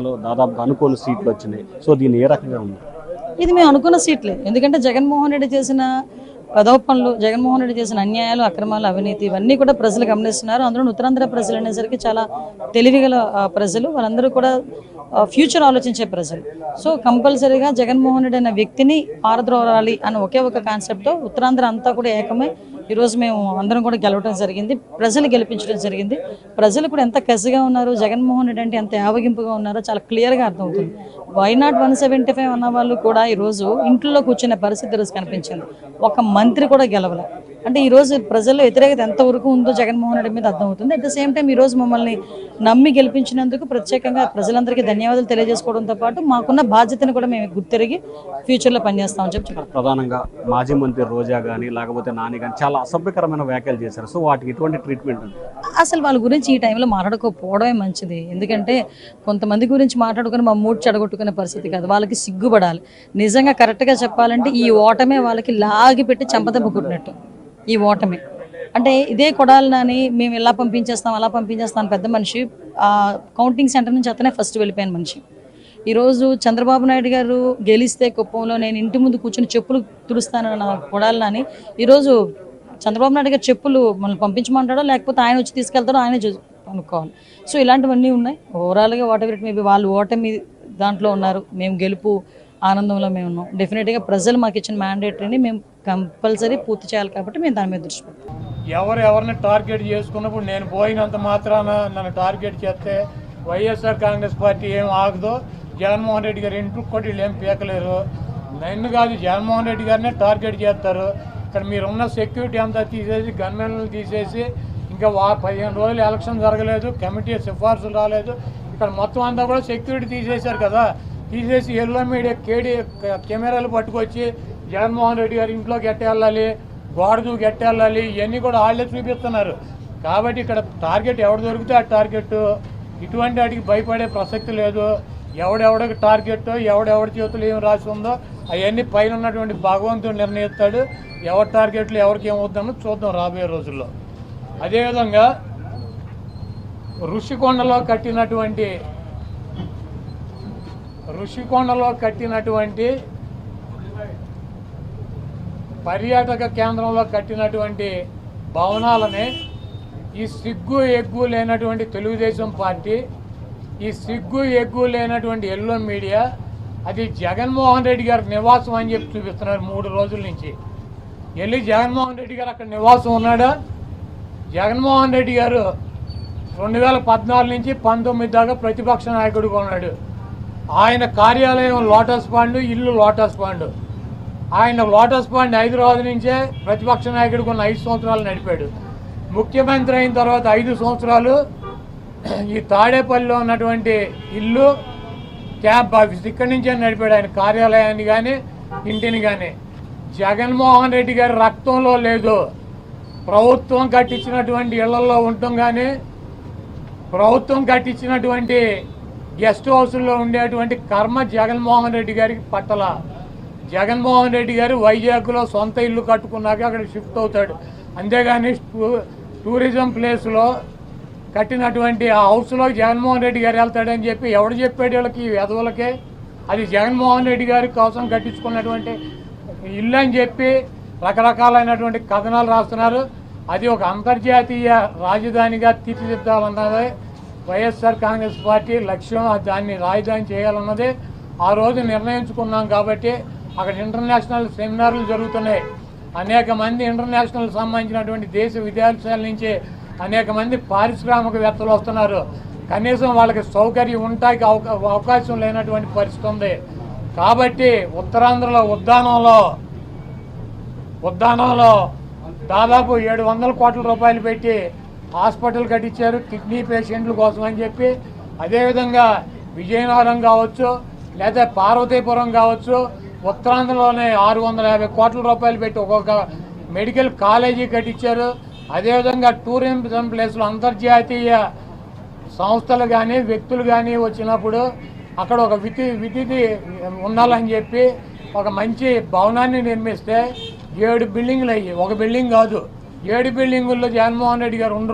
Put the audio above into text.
లెక్కలో దాదాపుగా అనుకోని సీట్లు వచ్చినాయి. సో దీన్ని ఏ రకంగా ఉంది? ఇది మేము అనుకున్న సీట్లే. ఎందుకంటే జగన్మోహన్ రెడ్డి చేసిన పదోపనలు, జగన్మోహన్ రెడ్డి చేసిన అన్యాయాలు, అక్రమాలు, అవినీతి ఇవన్నీ కూడా ప్రజలు గమనిస్తున్నారు. అందులో ఉత్తరాంధ్ర ప్రజలు అనేసరికి చాలా తెలివిగల ప్రజలు, వాళ్ళందరూ కూడా ఫ్యూచర్ ఆలోచించే ప్రజలు. సో కంపల్సరీగా జగన్మోహన్ రెడ్డి అనే వ్యక్తిని పారద్రోలాలి అని ఒకే ఒక కాన్సెప్ట్తో ఉత్తరాంధ్ర అంతా కూడా ఏకమై ఈరోజు మేము అందరం కూడా గెలవడం జరిగింది. ప్రజలు గెలిపించడం జరిగింది. ప్రజలు కూడా ఎంత కసిగా ఉన్నారు, జగన్మోహన్ రెడ్డి అంటే ఎంత యావగింపుగా ఉన్నారో చాలా క్లియర్గా అర్థమవుతుంది. వైనాట్ 175 అన్న వాళ్ళు కూడా ఈరోజు ఇంట్లో కూర్చునే పరిస్థితి ఈరోజు కనిపించింది. ఒక మంత్రి కూడా గెలవలే. అంటే ఈరోజు ప్రజల్లో వ్యతిరేకత ఎంతవరకు ఉందో జగన్మోహన్ రెడ్డి మీద అర్థమవుతుంది. అట్ ద సేమ్ టైం ఈరోజు మమ్మల్ని నమ్మి గెలిపించినందుకు ప్రత్యేకంగా ప్రజలందరికీ ధన్యవాదాలు తెలియజేసుకోవడంతో పాటు మాకున్న బాధ్యతను కూడా మేము గుర్తిరిగి ఫ్యూచర్లో పనిచేస్తామని చెప్పి ప్రధానంగా మాజీ మంత్రి రోజా కానీ లేకపోతే నాని కానీ చాలా అసభ్యకరమైన వ్యాఖ్యలు చేశారు. సో వాటికి ఎటువంటి ట్రీట్మెంట్ ఉంది? అసలు వాళ్ళ గురించి ఈ టైంలో మాట్లాడుకోకపోవడమే మంచిది. ఎందుకంటే కొంతమంది గురించి మాట్లాడుకుని మా మూడ్ చెడగొట్టుకునే పరిస్థితి కాదు. వాళ్ళకి సిగ్గుపడాలి. నిజంగా కరెక్ట్గా చెప్పాలంటే ఈ ఓటమే వాళ్ళకి లాగి పెట్టి చెంపదెబ్బకుట్టినట్టు ఈ ఓటమి. అంటే ఇదే కొడాలని మేము ఇలా పంపించేస్తాం అలా పంపించేస్తాం పెద్ద మనిషి కౌంటింగ్ సెంటర్ నుంచి అతనే ఫస్ట్ వెళ్ళిపోయిన మనిషి. ఈరోజు చంద్రబాబు నాయుడు గారు గెలిస్తే కుప్పంలో నేను ఇంటి ముందు కూర్చొని చెప్పులు తుడుస్తానన్న కొడాలని ఈరోజు చంద్రబాబు నాయుడు గారు చెప్పులు మనల్ని పంపించమంటాడో లేకపోతే ఆయన వచ్చి తీసుకెళ్తాడో ఆయనే అనుకోవాలి. సో ఇలాంటివన్నీ ఉన్నాయి. ఓవరాల్గా వాట్ ఎవర్ ఇట్ మేబీ వాళ్ళు ఓటమి దాంట్లో ఉన్నారు, మేము గెలుపు ఆనందంలో మేము ఉన్నాం. డెఫినెట్గా ప్రజలు మాకు ఇచ్చిన మ్యాండేటరీని మేము కంపల్సరీ పూర్తి చేయాలి కాబట్టి మేము దాని మీద దృష్టి పెడతాం. ఎవరిని టార్గెట్ చేసుకున్నప్పుడు నేను పోయినంత మాత్రాన నన్ను టార్గెట్ చేస్తే వైఎస్ఆర్ కాంగ్రెస్ పార్టీ ఏం ఆగదో, జగన్మోహన్ రెడ్డి గారు ఇంటికి కూడా వీళ్ళు ఏం పీకలేరు. నన్ను కాదు జగన్మోహన్ రెడ్డి గారినే టార్గెట్ చేస్తారు. ఇక్కడ మీరున్న సెక్యూరిటీ అంతా తీసేసి గన్మెన్లు తీసేసి ఇంకా 15 రోజులు ఎలక్షన్ జరగలేదు, కమిటీ సిఫార్సులు రాలేదు, ఇక్కడ మొత్తం అంతా కూడా సెక్యూరిటీ తీసేశారు కదా. తీసేసి ఎల్లో మీడియా కెమెరాలు పట్టుకొచ్చి జగన్మోహన్ రెడ్డి గారి ఇంట్లోకి ఎట్టెళ్ళాలి, గోడ దూకి ఎట్టెళ్ళాలి, ఇవన్నీ కూడా వాళ్ళే చూపిస్తున్నారు. కాబట్టి ఇక్కడ టార్గెట్ ఎవడు దొరికితే ఆ టార్గెట్, ఇటువంటి వాటికి భయపడే ప్రసక్తి లేదు. ఎవడెవడికి టార్గెట్, ఎవడెవడి చేతులు ఏం రాసి ఉందో అవన్నీ పైన ఉన్నటువంటి భగవంతుడు నిర్ణయిస్తాడు. ఎవరి టార్గెట్లు ఎవరికి ఏమవుతుందో చూద్దాం రాబోయే రోజుల్లో. అదేవిధంగా ఋషికొండలో కట్టినటువంటి పర్యాటక కేంద్రంలో కట్టినటువంటి భవనాలని ఈ సిగ్గు ఎగ్గు లేనటువంటి తెలుగుదేశం పార్టీ, ఈ సిగ్గు ఎగ్గు లేనటువంటి ఎల్లో మీడియా అది జగన్మోహన్ రెడ్డి గారి నివాసం అని చెప్పి చూపిస్తున్నారు 3 రోజుల నుంచి. వెళ్ళి జగన్మోహన్ రెడ్డి గారు అక్కడ నివాసం ఉన్నాడా? జగన్మోహన్ రెడ్డి గారు 2014 నుంచి 19 దాకా ప్రతిపక్ష నాయకుడిగా ఉన్నాడు. ఆయన కార్యాలయం లోటస్ పాండ్, ఇల్లు లోటస్ పాండ్. ఆయన లోటస్ పాండ్ హైదరాబాద్ నుంచే ప్రతిపక్ష నాయకుడికి ఉన్న 5 సంవత్సరాలు నడిపాడు. ముఖ్యమంత్రి అయిన తర్వాత 5 సంవత్సరాలు ఈ తాడేపల్లిలో ఉన్నటువంటి ఇల్లు, క్యాంప్ ఆఫీస్ ఇక్కడి నుంచే నడిపాడు. ఆయన కార్యాలయాన్ని కానీ ఇంటిని కానీ. జగన్మోహన్ రెడ్డి గారి రక్తంలో లేదు. ప్రభుత్వం కట్టించినటువంటి ఇళ్లలో ఉండటం కానీ, ప్రభుత్వం కట్టించినటువంటి గెస్ట్ హౌస్లో ఉండేటువంటి కర్మ జగన్మోహన్ రెడ్డి గారికి పట్టల. జగన్మోహన్ రెడ్డి గారు వైజాగ్లో సొంత ఇల్లు కట్టుకున్నాక అక్కడ షిఫ్ట్ అవుతాడు. అంతేగాని టూరిజం ప్లేస్లో కట్టినటువంటి ఆ హౌస్లో జగన్మోహన్ రెడ్డి గారు వెళ్తాడని చెప్పి ఎవడు చెప్పాడు వీళ్ళకి, వెధవులకే? అది జగన్మోహన్ రెడ్డి గారి కోసం కట్టించుకున్నటువంటి ఇల్లు అని చెప్పి రకరకాలైనటువంటి కథనాలు రాస్తున్నారు. అది ఒక అంతర్జాతీయ రాజధానిగా తీర్చిదిద్దాలన్నదే వైఎస్ఆర్ కాంగ్రెస్ పార్టీ లక్ష్యం. దాన్ని రాజధాని చేయాలన్నదే ఆ రోజు నిర్ణయించుకున్నాం. కాబట్టి అక్కడ ఇంటర్నేషనల్ సెమినార్లు జరుగుతున్నాయి. అనేక మంది ఇంటర్నేషనల్ సంబంధించినటువంటి దేశ విదేశాల నుంచి అనేక మంది పారిశ్రామికవేత్తలు వస్తున్నారు. కనీసం వాళ్ళకి సౌకర్యం ఉంటానికి అవకాశం లేనటువంటి పరిస్థితి ఉంది. కాబట్టి ఉత్తరాంధ్రలో ఉద్దానంలో దాదాపు 700 కోట్ల రూపాయలు పెట్టి హాస్పిటల్ కట్టించారు కిడ్నీ పేషెంట్ల కోసం అని చెప్పి. అదేవిధంగా విజయనగరం కావచ్చు లేదా పార్వతీపురం కావచ్చు, ఉత్తరాంధ్రలోనే 650 కోట్ల రూపాయలు పెట్టి ఒక్కొక్క మెడికల్ కాలేజీ కట్టించారు. అదేవిధంగా టూరిజం ప్లేస్లో అంతర్జాతీయ సంస్థలు కానీ వ్యక్తులు కానీ వచ్చినప్పుడు అక్కడ ఒక విధిది ఉండాలని చెప్పి ఒక మంచి భవనాన్ని నిర్మిస్తే 7 బిల్డింగ్లు అయ్యి, ఒక బిల్డింగ్ కాదు 7 బిల్డింగుల్లో జగన్మోహన్ రెడ్డి గారు ఉండరు.